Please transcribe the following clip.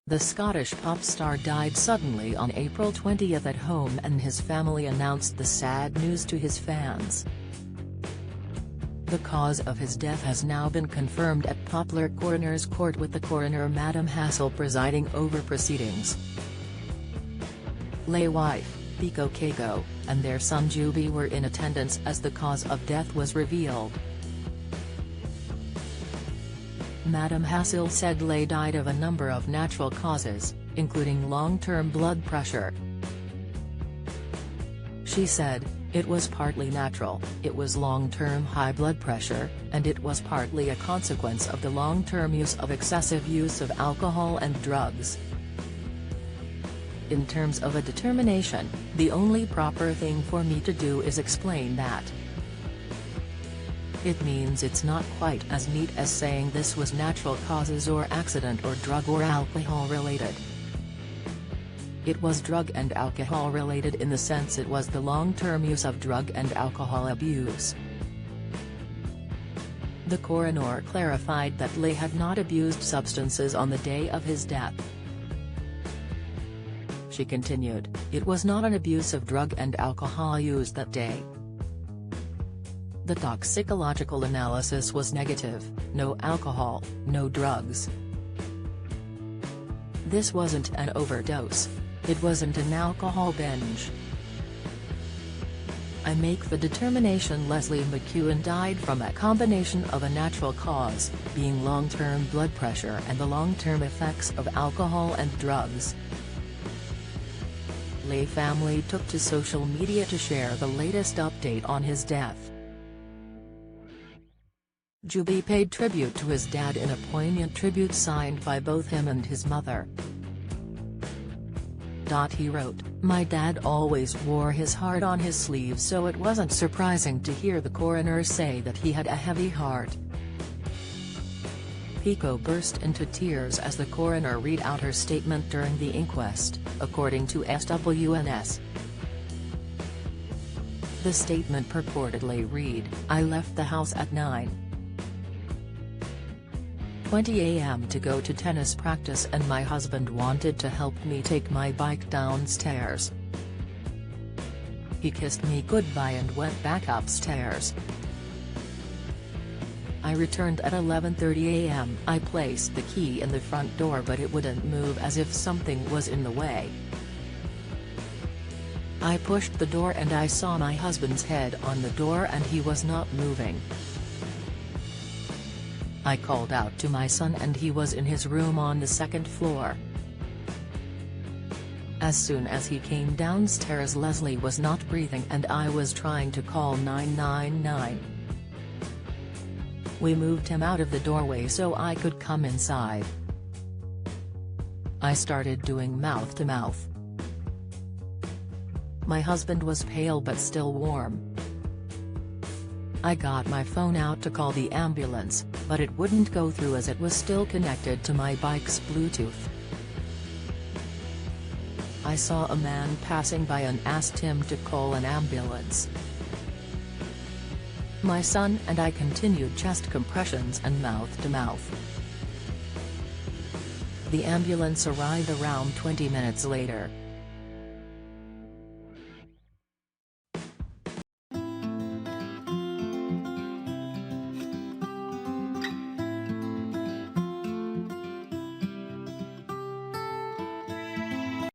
The Scottish pop star died suddenly on April 20 at home, and his family announced the sad news to his fans. The cause of his death has now been confirmed at Poplar Coroner's Court, with the coroner Madam Hassel presiding over proceedings. Les wife, Pico Keiko, and their son Juby were in attendance as the cause of death was revealed. Madam Hassel said Les died of a number of natural causes, including long-term blood pressure. She said, "It was partly natural, it was long-term high blood pressure, and it was partly a consequence of the long-term excessive use of alcohol and drugs. In terms of a determination, the only proper thing for me to do is explain that. It means it's not quite as neat as saying this was natural causes or accident or drug or alcohol related. It was drug and alcohol related in the sense it was the long-term use of drug and alcohol abuse." The coroner clarified that Les had not abused substances on the day of his death. She continued, "It was not an abuse of drug and alcohol used that day. The toxicological analysis was negative, no alcohol, no drugs. This wasn't an overdose. It wasn't an alcohol binge. I make the determination Leslie McKeown died from a combination of a natural cause, being long-term blood pressure, and the long-term effects of alcohol and drugs." Les family took to social media to share the latest update on his death. Juby paid tribute to his dad in a poignant tribute signed by both him and his mother. He wrote, "My dad always wore his heart on his sleeve, so it wasn't surprising to hear the coroner say that he had a heavy heart." Pico burst into tears as the coroner read out her statement during the inquest, according to SWNS. The statement purportedly read, "I left the house at 9:20 a.m. to go to tennis practice, and my husband wanted to help me take my bike downstairs. He kissed me goodbye and went back upstairs. I returned at 11:30 a.m. I placed the key in the front door, but it wouldn't move, as if something was in the way. I pushed the door and I saw my husband's head on the door and he was not moving. I called out to my son and he was in his room on the second floor. As soon as he came downstairs, Leslie was not breathing and I was trying to call 999. We moved him out of the doorway so I could come inside. I started doing mouth-to-mouth. My husband was pale but still warm. I got my phone out to call the ambulance, but it wouldn't go through as it was still connected to my bike's Bluetooth. I saw a man passing by and asked him to call an ambulance. My son and I continued chest compressions and mouth-to-mouth. The ambulance arrived around 20 minutes later.